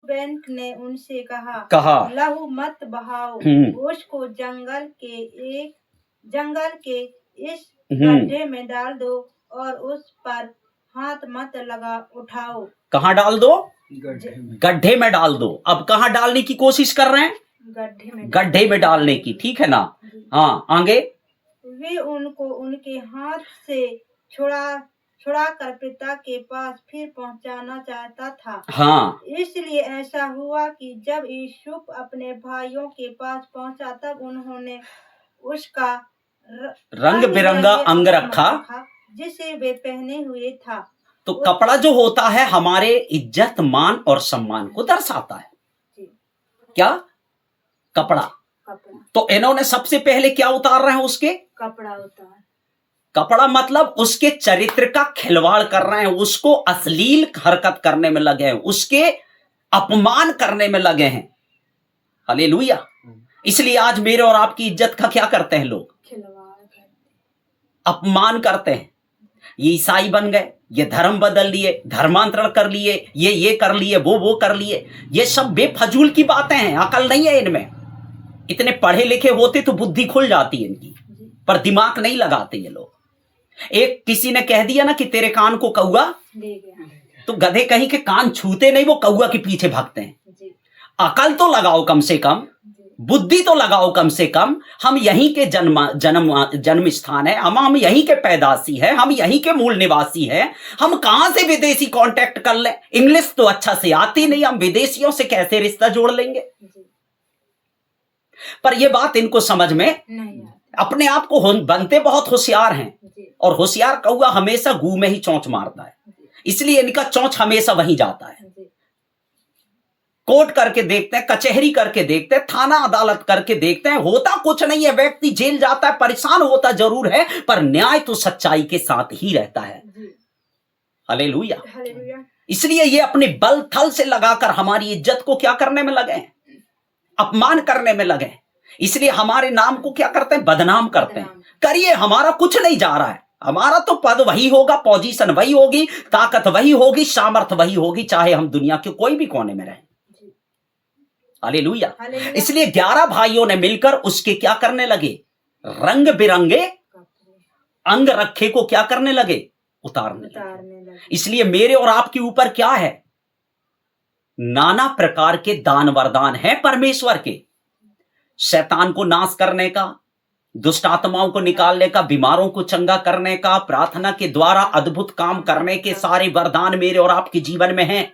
Bank ने उनसे कहा कहा लहू मत बहाओ, उसको जंगल के इस गड्ढे में डाल दो और उस पर हाथ मत लगा उठाओ। कहाँ डाल दो? गड्ढे में डाल दो। अब कहाँ डालने की कोशिश कर रहे हैं? गड्ढे में डालने की, ठीक है ना? हाँ, आगे। वे उनको उनके हाथ से छुड़ा कर पिता के पास फिर पहुंचाना चाहता था। हाँ, इसलिए ऐसा हुआ कि जब यूसुफ अपने भाइयों के पास पहुंचा तब उन्होंने उसका रंग बिरंगा अंग रखा जिसे वे पहने हुए था। तो कपड़ा जो होता है हमारे इज्जत मान और सम्मान को दर्शाता है। क्या? कपड़ा। तो इन्होंने सबसे पहले क्या उतार रहे हैं? उसके कपड़ा मतलब उसके चरित्र का खिलवाड़ कर रहे हैं, उसको अश्लील हरकत करने में लगे हैं, उसके अपमान करने में लगे हैं। हालेलुया। इसलिए आज मेरे और आपकी इज्जत का क्या करते हैं लोग? अपमान करते हैं। ये ईसाई बन गए, ये धर्म बदल लिए, धर्मांतरण कर लिए, ये कर लिए, वो कर लिए। ये सब बेफजूल की बातें हैं, अकल नहीं है इनमें। इतने पढ़े लिखे होते तो बुद्धि खुल जाती है इनकी, पर दिमाग नहीं लगाते ये लोग। एक किसी ने कह दिया ना कि तेरे कान को कौआ ले गया, तो गधे कहीं के कान छूते नहीं, वो कौआ के पीछे भागते हैं। अकल तो लगाओ कम से कम, बुद्धि तो लगाओ कम से कम। हम यहीं के जन्म स्थान है, हम यहीं के पैदाशी है, हम यहीं के मूल निवासी है। हम कहां से विदेशी कांटेक्ट कर लें? इंग्लिश तो अच्छा से आती नहीं, हम विदेशियों से कैसे रिश्ता जोड़ लेंगे? पर यह बात इनको समझ में नहीं। अपने आप को बनते बहुत होशियार हैं, और होशियार कौआ हमेशा गू में ही चोंच मारता है, इसलिए इनका चोंच हमेशा वहीं जाता है। कोर्ट करके देखते हैं, कचहरी करके देखते हैं, थाना अदालत करके देखते हैं, होता कुछ नहीं है। व्यक्ति जेल जाता है, परेशान होता जरूर है, पर न्याय तो सच्चाई के साथ ही रहता है। हालेलुया। इसलिए ये अपने बल थल से लगाकर हमारी इज्जत को क्या करने में लगे हैं? अपमान करने में लगे। इसलिए हमारे नाम को क्या करते हैं? बदनाम करते हैं। करिए, हमारा कुछ नहीं जा रहा है। हमारा तो पद वही होगा, पोजीशन वही होगी, ताकत वही होगी, सामर्थ्य वही होगी, चाहे हम दुनिया के कोई भी कोने में रहें। हालेलुया। इसलिए 11 भाइयों ने मिलकर उसके क्या करने लगे? रंग बिरंगे अंग रखे को क्या करने लगे? उतारने लगे। इसलिए मेरे और आपके ऊपर क्या है? नाना प्रकार के दान वरदान है परमेश्वर के। शैतान को नाश करने का, दुष्ट आत्माओं को निकालने का, बीमारों को चंगा करने का, प्रार्थना के द्वारा अद्भुत काम करने के सारे वरदान मेरे और आपके जीवन में हैं।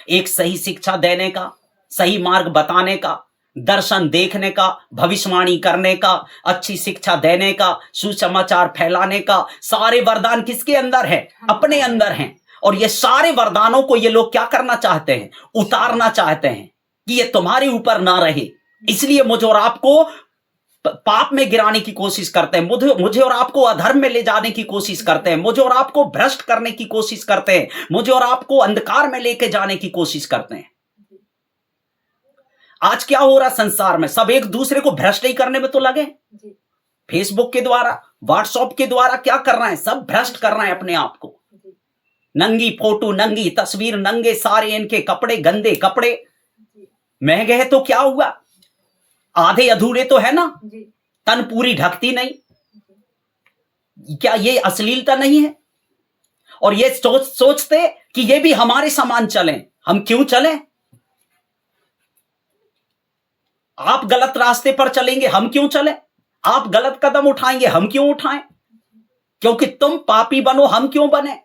एक सही शिक्षा देने का, सही मार्ग बताने का, दर्शन देखने का, भविष्यवाणी करने का, अच्छी शिक्षा देने का, सुसमाचार फैलाने का, सारे वरदान किसके अंदर है? अपने अंदर हैं। और ये सारे वरदानों को ये लोग क्या करना चाहते हैं? उतारना चाहते हैं कि ये तुम्हारे ऊपर ना रहे। इसलिए मुझे और आपको पाप में गिराने की कोशिश करते हैं, मुझे और आपको अधर्म में ले जाने की कोशिश करते हैं, मुझे और आपको भ्रष्ट करने की कोशिश करते हैं, मुझे और आपको अंधकार में लेके जाने की कोशिश करते हैं। आज क्या हो रहा संसार में? सब एक दूसरे को भ्रष्ट ही करने में तो लगे। फेसबुक के द्वारा, व्हाट्सएप के द्वारा क्या कर रहे हैं? सब भ्रष्ट कर रहे हैं अपने आप को। नंगी फोटो, नंगी तस्वीर, नंगे सारे इनके कपड़े, गंदे कपड़े। महंगे है तो क्या हुआ? आधे अधूरे तो है ना, तन पूरी ढकती नहीं। क्या ये अश्लीलता नहीं है? और ये सोचते कि ये भी हमारे समान चलें। हम क्यों चलें? आप गलत रास्ते पर चलेंगे, हम क्यों चलें? आप गलत कदम उठाएंगे, हम क्यों उठाएं? क्योंकि तुम पापी बनो, हम क्यों बने?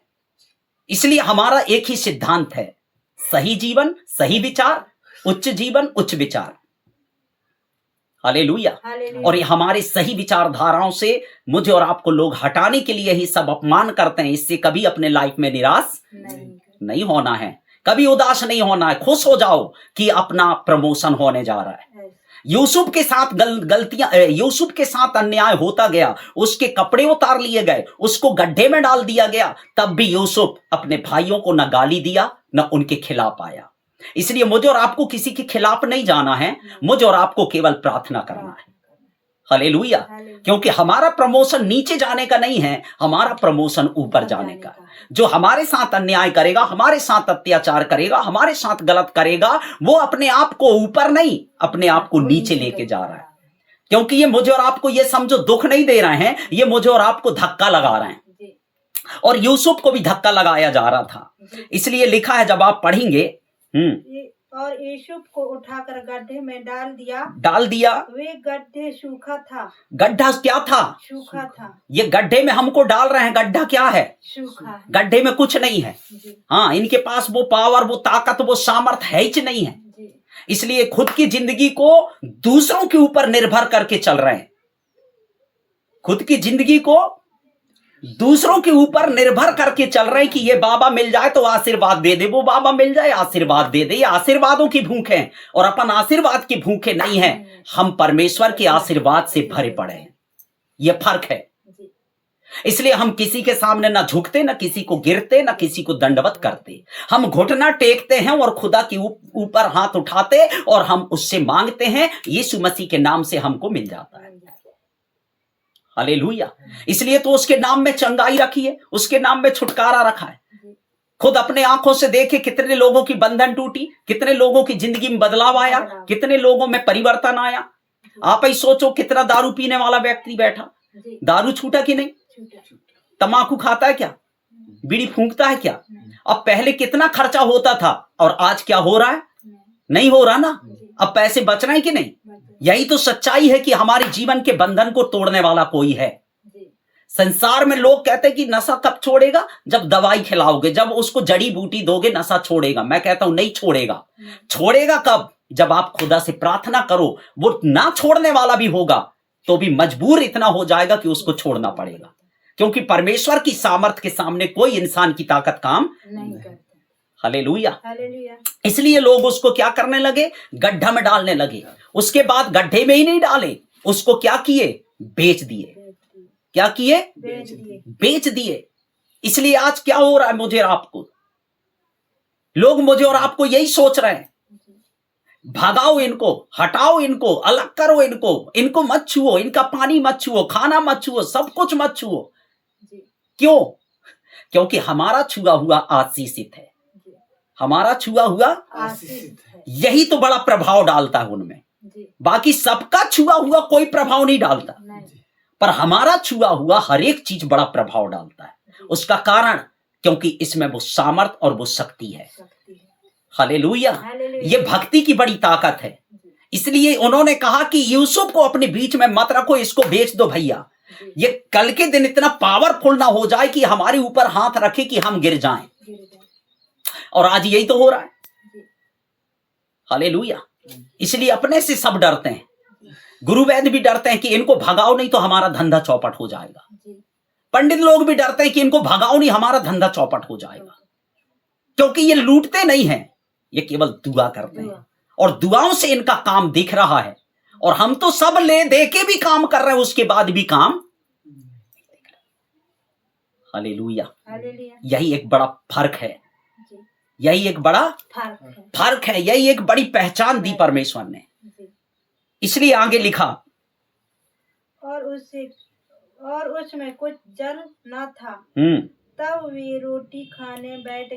इसलिए हमारा एक ही सिद्धांत है, सही जीवन, सही विचार, उच्च जीवन, उच्च विचार। हालेलुया। और ये हमारे सही विचारधाराओं से मुझे और आपको लोग हटाने के लिए ही सब अपमान करते हैं। इससे कभी अपने लाइफ में निराश नहीं होना है, कभी उदास नहीं होना है। खुश हो जाओ कि अपना प्रमोशन होने जा रहा है। यूसुफ के साथ यूसुफ के साथ अन्याय होता गया, उसके कपड़े उतार लिए गए, उसको गड्ढे में डाल दिया गया, तब भी यूसुफ अपने भाइयों को न गाली दिया न उनके खिलाफ आया। इसलिए मुझे और आपको किसी के खिलाफ नहीं जाना है, मुझे और आपको केवल प्रार्थना करना है। हालेलुया। क्योंकि हमारा प्रमोशन नीचे जाने का नहीं है, हमारा प्रमोशन ऊपर जाने का। जो हमारे साथ अन्याय करेगा, हमारे साथ अत्याचार करेगा, हमारे साथ गलत करेगा, वो अपने आप को ऊपर नहीं, अपने आप को नीचे लेके जा रहा है। क्योंकि ये मुझे और आपको, ये समझो, दुख नहीं दे रहे हैं, ये मुझे और आपको धक्का लगा रहे हैं। और यूसुफ को भी धक्का लगाया जा रहा था। इसलिए लिखा है, जब आप पढ़ेंगे, और यूसुफ को उठाकर गड्ढे में डाल दिया। वे गड्ढे सूखा था। गड्ढा क्या था? सूखा था। ये गड्ढे में हमको डाल रहे हैं, गड्ढा क्या है? सूखा है। गड्ढे में कुछ नहीं है। हाँ, इनके पास वो पावर, वो ताकत, वो सामर्थ है ही नहीं है। इसलिए खुद की जिंदगी को दूसरों के ऊपर निर्भर करके चल रहे हैं। खुद की जिंदगी को दूसरों के ऊपर निर्भर करके चल रहे हैं कि ये बाबा मिल जाए तो आशीर्वाद दे दे, वो बाबा मिल जाए आशीर्वाद दे दे। ये आशीर्वादों की भूख है और अपन आशीर्वाद की भूखे नहीं है, हम परमेश्वर के आशीर्वाद से भरे पड़े हैं। ये फर्क है। इसलिए हम किसी के सामने ना झुकते, ना किसी को गिरते, ना किसी को दंडवत करते। हम घुटना टेकते हैं और खुदा के ऊपर हाथ उठाते और हम उससे मांगते हैं, यीशु मसीह के नाम से हमको मिल जाता है। हालेलुया। इसलिए तो उसके नाम में चंगाई रखी है, उसके नाम में छुटकारा रखा है। खुद अपने आंखों से देखे कितने लोगों की बंधन टूटी, कितने लोगों की जिंदगी में बदलाव आया, कितने लोगों में परिवर्तन आया। आप ही सोचो, कितना दारू पीने वाला व्यक्ति बैठा, दारू छूटा कि नहीं? तंबाकू खाता है क्या? बीड़ी फूंकता है क्या? अब पहले कितना खर्चा होता था और आज क्या हो रहा है? नहीं हो रहा ना। अब पैसे बच रहे हैं कि नहीं? यही तो सच्चाई है कि हमारे जीवन के बंधन को तोड़ने वाला कोई है। संसार में लोग कहते हैं कि नशा कब छोड़ेगा? जब दवाई खिलाओगे, जब उसको जड़ी बूटी दोगे, नशा छोड़ेगा। मैं कहता हूं नहीं छोड़ेगा। छोड़ेगा कब? जब आप खुदा से प्रार्थना करो। वो ना छोड़ने वाला भी होगा तो भी मजबूर इतना हो जाएगा कि उसको छोड़ना पड़ेगा। क्योंकि परमेश्वर की सामर्थ्य के सामने कोई इंसान की ताकत काम नहीं करती। हालेलुया। इसलिए लोग उसको क्या करने लगे? गड्ढा में डालने लगे। उसके बाद गड्ढे में ही नहीं डाले, उसको क्या किए? बेच दिए। क्या किए? बेच दिए। इसलिए आज क्या हो रहा है मुझे और आपको? लोग मुझे और आपको यही सोच रहे हैं, भगाओ इनको, हटाओ इनको, अलग करो इनको, इनको मत छुओ, इनका पानी मत छुओ, खाना मत छुओ, सब कुछ मत छुओ। क्यों? क्योंकि हमारा छुआ हुआ आशीषित है। हमारा छुआ हुआ आशीषित है। यही तो बड़ा प्रभाव डालता है उनमें। बाकी सबका छुआ हुआ कोई प्रभाव नहीं डालता, पर हमारा छुआ हुआ हर एक चीज बड़ा प्रभाव डालता है। उसका कारण, क्योंकि इसमें वो सामर्थ और वो शक्ति है। हालेलुया। ये भक्ति की बड़ी ताकत है। इसलिए उन्होंने कहा कि यूसुफ को अपने बीच में मत रखो, इसको बेच दो भैया। ये कल के दिन इतना पावरफुल ना हो जाए कि हमारे ऊपर हाथ रखे कि हम गिर जाएं। और आज यही तो हो रहा है। हालेलुया। इसलिए अपने से सब डरते हैं। गुरु वैद्य भी डरते हैं कि इनको भगाओ नहीं तो हमारा धंधा चौपट हो जाएगा। पंडित लोग भी डरते हैं कि इनको भगाओ नहीं, हमारा धंधा चौपट हो जाएगा। क्योंकि ये लूटते नहीं हैं, ये केवल दुआ करते हैं और दुआओं से इनका काम दिख रहा है। और हम तो सब ले दे के भी काम कर रहे हैं, उसके बाद भी काम। हालेलुया। यही एक बड़ा फर्क है। यही एक बड़ा फर्क है। यही एक बड़ी पहचान दी परमेश्वर ने। इसलिए आगे लिखा, और उसमें कुछ जल न था। तब वे रोटी खाने बैठ